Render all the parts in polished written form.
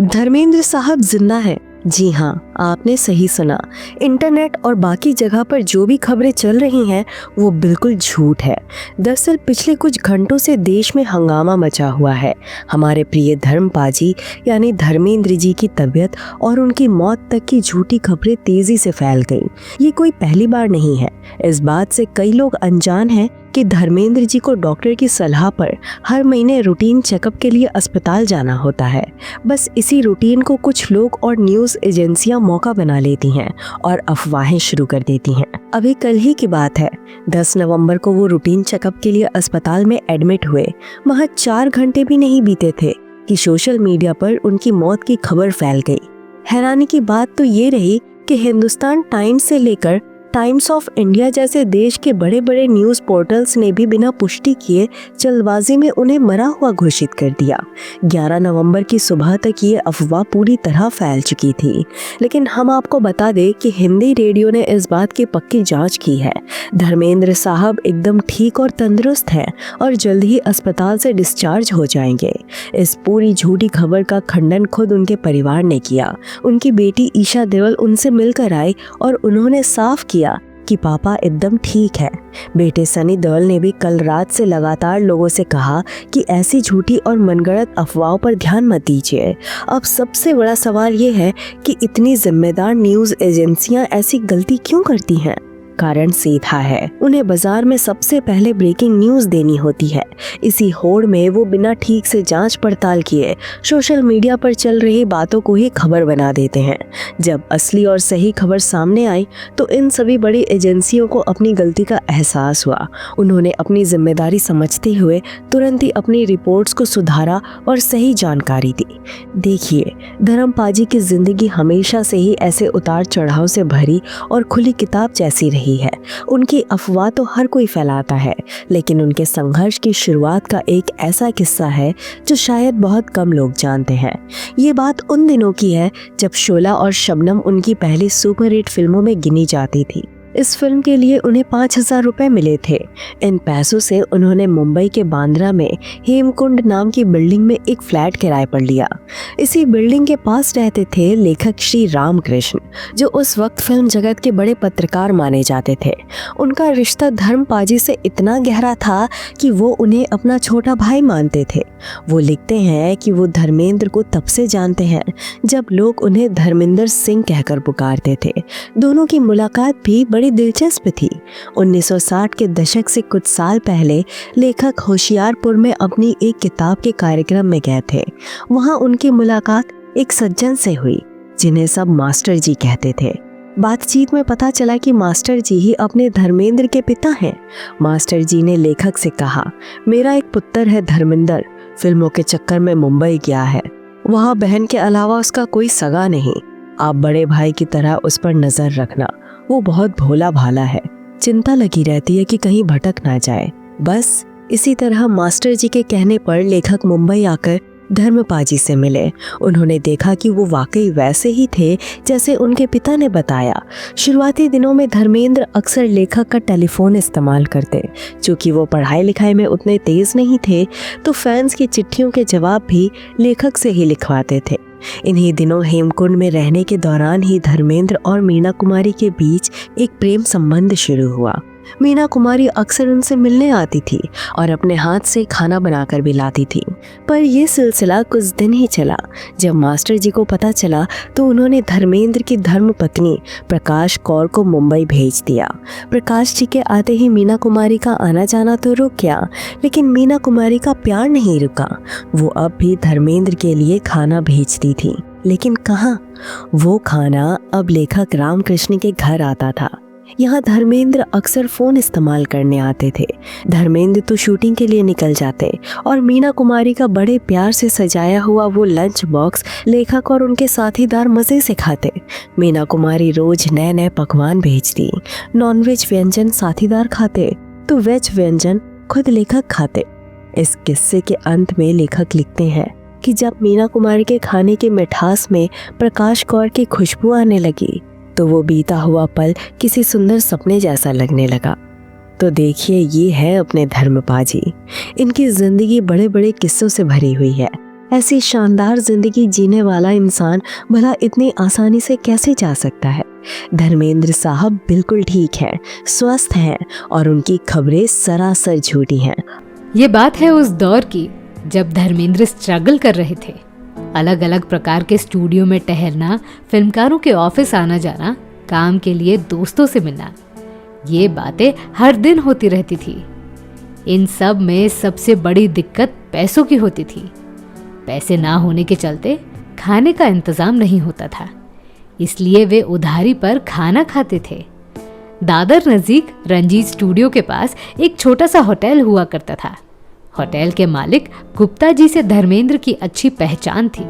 धर्मेंद्र साहब जिंदा है। जी हाँ, आपने सही सुना। इंटरनेट और बाकी जगह पर जो भी खबरें चल रही हैं वो बिल्कुल झूठ है। दरअसल पिछले कुछ घंटों से देश में हंगामा मचा हुआ है। हमारे प्रिय धर्मपाजी यानी धर्मेंद्र जी की तबीयत और उनकी मौत तक की झूठी खबरें तेजी से फैल गईं। ये कोई पहली बार नहीं है। इस बात से कई लोग अनजान हैं कि धर्मेंद्र जी को डॉक्टर की सलाह पर हर महीने रूटीन चेकअप के लिए अस्पताल जाना होता है। बस इसी रूटीन को कुछ लोग और न्यूज़ एजेंसियां मौका बना लेती हैं और अफवाहें शुरू कर देती हैं। अभी कल ही की बात है, 10 नवंबर को वो रूटीन चेकअप के लिए अस्पताल में एडमिट हुए। वहाँ 4 घंटे भी नहीं बीते थे कि सोशल मीडिया पर उनकी मौत की खबर फैल गई। हैरानी की बात तो ये रही कि हिंदुस्तान टाइम्स से लेकर टाइम्स ऑफ इंडिया जैसे देश के बड़े बड़े न्यूज़ पोर्टल्स ने भी बिना पुष्टि किए जल्दबाजी में उन्हें मरा हुआ घोषित कर दिया। 11 नवंबर की सुबह तक ये अफवाह पूरी तरह फैल चुकी थी। लेकिन हम आपको बता दें कि हिंदी रेडियो ने इस बात की पक्की जांच की है। धर्मेंद्र साहब एकदम ठीक और तंदुरुस्त हैं और जल्द ही अस्पताल से डिस्चार्ज हो जाएंगे। इस पूरी झूठी खबर का खंडन खुद उनके परिवार ने किया। उनकी बेटी ईशा देओल उनसे मिलकर आई और उन्होंने साफ किया कि पापा एकदम ठीक है। बेटे सनी देओल ने भी कल रात से लगातार लोगों से कहा कि ऐसी झूठी और मनगढ़ंत अफवाहों पर ध्यान मत दीजिए। अब सबसे बड़ा सवाल ये है कि इतनी जिम्मेदार न्यूज़ एजेंसियां ऐसी गलती क्यों करती हैं? कारण सीधा है, उन्हें बाजार में सबसे पहले ब्रेकिंग न्यूज़ देनी होती है। इसी होड़ में वो बिना ठीक से जांच पड़ताल किए सोशल मीडिया पर चल रही बातों को ही खबर बना देते हैं। जब असली और सही खबर सामने आई तो इन सभी बड़ी एजेंसियों को अपनी गलती का एहसास हुआ। उन्होंने अपनी जिम्मेदारी समझते हुए तुरंत ही अपनी रिपोर्ट्स को सुधारा और सही जानकारी दी। देखिए, धर्मपाजी की जिंदगी हमेशा से ही ऐसे उतार चढ़ाव से भरी और खुली किताब जैसी रही है। उनकी अफवाह तो हर कोई फैलाता है, लेकिन उनके संघर्ष की शुरुआत का एक ऐसा किस्सा है जो शायद बहुत कम लोग जानते हैं। ये बात उन दिनों की है जब शोला और शबनम उनकी पहली सुपरहिट फिल्मों में गिनी जाती थी। इस फिल्म के लिए उन्हें 5,000 रुपए मिले थे। इन पैसों से उन्होंने मुंबई के बांद्रा में हेमकुंड नाम की बिल्डिंग में एक फ्लैट किराए पर लिया। इसी बिल्डिंग के पास रहते थे लेखक श्री रामकृष्ण, जो उस वक्त फिल्म जगत के बड़े पत्रकार माने जाते थे। उनका रिश्ता धर्मपाजी से इतना गहरा था कि वो उन्हें अपना छोटा भाई मानते थे। वो लिखते हैं कि वो धर्मेंद्र को तब से जानते हैं जब लोग उन्हें धर्मेंद्र सिंह कहकर पुकारते थे। दोनों की मुलाकात भी बड़ी दिलचस्प थी। 1960 के दशक से कुछ साल पहले लेखक होशियारपुर में अपनी एक किताब के कार्यक्रम में गए थे। वहां उनकी मुलाकात एक सज्जन से हुई जिन्हें सब मास्टर जी कहते थे। बातचीत में पता चला कि मास्टर जी ही अपने धर्मेंद्र के पिता हैं। मास्टर जी ने लेखक से कहा, मेरा एक पुत्र है धर्मेंद्र, फिल्मों के चक्कर में मुंबई गया है। वहाँ बहन के अलावा उसका कोई सगा नहीं। आप बड़े भाई की तरह उस पर नजर रखना। वो बहुत भोला भाला है, चिंता लगी रहती है कि कहीं भटक ना जाए। बस इसी तरह मास्टर जी के कहने पर लेखक मुंबई आकर धर्मपाजी से मिले। उन्होंने देखा कि वो वाकई वैसे ही थे जैसे उनके पिता ने बताया। शुरुआती दिनों में धर्मेंद्र अक्सर लेखक का टेलीफोन इस्तेमाल करते। चूँकि वो पढ़ाई लिखाई में उतने तेज नहीं थे तो फैंस की चिट्ठियों के जवाब भी लेखक से ही लिखवाते थे। इन्हीं दिनों हेमकुंड में रहने के दौरान ही धर्मेंद्र और मीना कुमारी के बीच एक प्रेम संबंध शुरू हुआ। मीना कुमारी अक्सर उनसे मिलने आती थी और अपने हाथ से खाना बनाकर भी लाती थी। पर यह सिलसिला कुछ दिन ही चला। जब मास्टर जी को पता चला तो उन्होंने धर्मेंद्र की धर्मपत्नी प्रकाश कौर को मुंबई भेज दिया। प्रकाश जी के आते ही मीना कुमारी का आना जाना तो रुक गया, लेकिन मीना कुमारी का प्यार नहीं रुका। वो अब भी धर्मेंद्र के लिए खाना भेजती थी, लेकिन कहाँ? वो खाना अब लेखक रामकृष्ण के घर आता था। यहाँ धर्मेंद्र अक्सर फोन इस्तेमाल करने आते थे। धर्मेंद्र तो शूटिंग के लिए निकल जाते और मीना कुमारी का बड़े प्यार से सजाया हुआ वो लंच बॉक्स लेखक और उनके साथीदार मजे से खाते। मीना कुमारी रोज नए नए पकवान भेजती। नॉनवेज व्यंजन साथीदार खाते तो वेज व्यंजन खुद लेखक खाते। इस किस्से के अंत में लेखक लिखते हैं कि जब मीना कुमारी के खाने की मिठास में प्रकाश कौर की खुशबू आने लगी तो वो बीता हुआ पल किसी सुंदर सपने जैसा लगने लगा। तो देखिए, ये है अपने धर्मपाजी। इनकी जिंदगी बड़े बड़े किस्सों से भरी हुई है। ऐसी शानदार जिंदगी जीने वाला इंसान भला इतनी आसानी से कैसे जा सकता है? धर्मेंद्र साहब बिल्कुल ठीक हैं, स्वस्थ हैं और उनकी खबरें सरासर झूठी हैं। ये बात है उस दौर की जब धर्मेंद्र स्ट्रगल कर रहे थे। अलग अलग प्रकार के स्टूडियो में ठहरना, फिल्मकारों के ऑफिस आना जाना, काम के लिए दोस्तों से मिलना, ये बातें हर दिन होती रहती थी। इन सब में सबसे बड़ी दिक्कत पैसों की होती थी। पैसे ना होने के चलते खाने का इंतजाम नहीं होता था, इसलिए वे उधारी पर खाना खाते थे। दादर नज़दीक रंजीत स्टूडियो के पास एक छोटा सा होटल हुआ करता था। होटल के मालिक गुप्ता जी से धर्मेंद्र की अच्छी पहचान थी,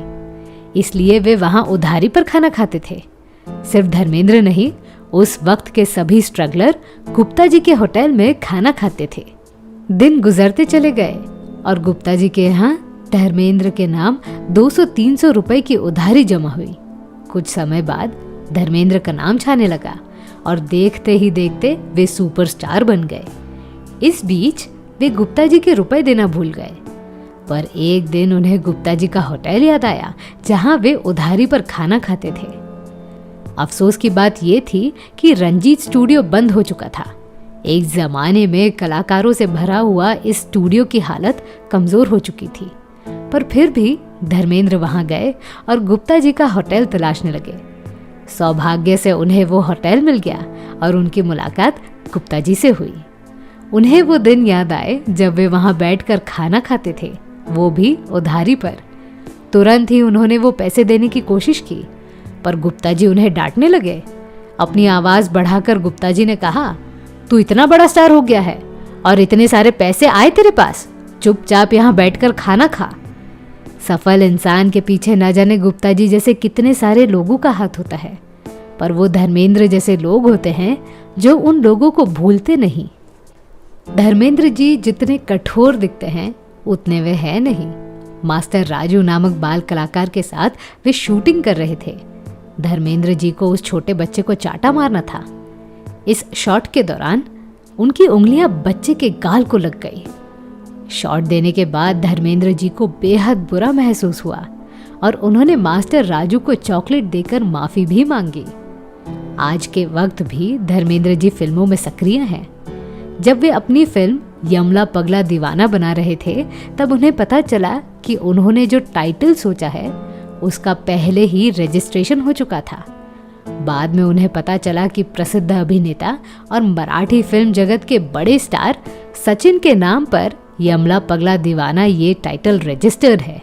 इसलिए वे वहां उधारी पर खाना खाते थे। सिर्फ धर्मेंद्र नहीं, उस वक्त के सभी स्ट्रगलर गुप्ता जी के होटल में खाना खाते थे। दिन गुजरते चले गए और गुप्ता जी के यहाँ धर्मेंद्र के नाम 200-300 रुपए की उधारी जमा हुई। कुछ समय बाद धर्मेंद्र का नाम छाने लगा और देखते ही देखते वे सुपरस्टार बन गए। इस बीच वे गुप्ता जी के रुपए देना भूल गए, पर एक दिन उन्हें गुप्ता जी का होटल याद आया जहां वे उधारी पर खाना खाते थे। अफसोस की बात यह थी कि रंजीत स्टूडियो बंद हो चुका था। एक जमाने में कलाकारों से भरा हुआ इस स्टूडियो की हालत कमजोर हो चुकी थी, पर फिर भी धर्मेंद्र वहां गए और गुप्ता जी का होटल तलाशने लगे। सौभाग्य से उन्हें वो होटल मिल गया और उनकी मुलाकात गुप्ता जी से हुई। उन्हें वो दिन याद आए जब वे वहां बैठकर खाना खाते थे, वो भी उधारी पर। तुरंत ही उन्होंने वो पैसे देने की कोशिश की, पर गुप्ता जी उन्हें डांटने लगे। अपनी आवाज बढ़ाकर गुप्ता जी ने कहा, तू इतना बड़ा स्टार हो गया है और इतने सारे पैसे आए तेरे पास, चुपचाप यहाँ बैठकर खाना खा। सफल इंसान के पीछे न जाने गुप्ता जी जैसे कितने सारे लोगों का हाथ होता है, पर वो धर्मेंद्र जैसे लोग होते हैं जो उन लोगों को भूलते नहीं। धर्मेंद्र जी जितने कठोर दिखते हैं उतने वे हैं नहीं। मास्टर राजू नामक बाल कलाकार के साथ वे शूटिंग कर रहे थे। धर्मेंद्र जी को उस छोटे बच्चे को चाटा मारना था। इस शॉट के दौरान उनकी उंगलियां बच्चे के गाल को लग गई। शॉट देने के बाद धर्मेंद्र जी को बेहद बुरा महसूस हुआ और उन्होंने मास्टर राजू को चॉकलेट देकर माफी भी मांगी। आज के वक्त भी धर्मेंद्र जी फिल्मों में सक्रिय हैं। जब वे अपनी फिल्म यमला पगला दीवाना बना रहे थे, तब उन्हें पता चला कि उन्होंने जो टाइटल सोचा है उसका पहले ही रजिस्ट्रेशन हो चुका था। बाद में उन्हें पता चला कि प्रसिद्ध अभिनेता और मराठी फिल्म जगत के बड़े स्टार सचिन के नाम पर यमला पगला दीवाना ये टाइटल रजिस्टर्ड है।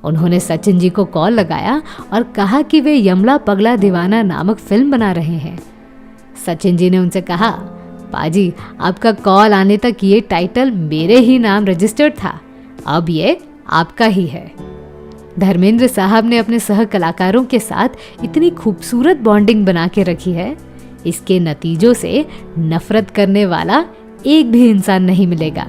उन्होंने सचिन जी को कॉल लगाया और कहा कि वे यमला पगला दीवाना नामक फिल्म बना रहे हैं। सचिन जी ने उनसे कहा, पाजी, आपका कॉल आने तक ये टाइटल मेरे ही नाम रजिस्टर्ड था, अब ये आपका ही है। धर्मेंद्र साहब ने अपने सह कलाकारों के साथ इतनी खूबसूरत बॉन्डिंग बना के रखी है, इसके नतीजों से नफरत करने वाला एक भी इंसान नहीं मिलेगा।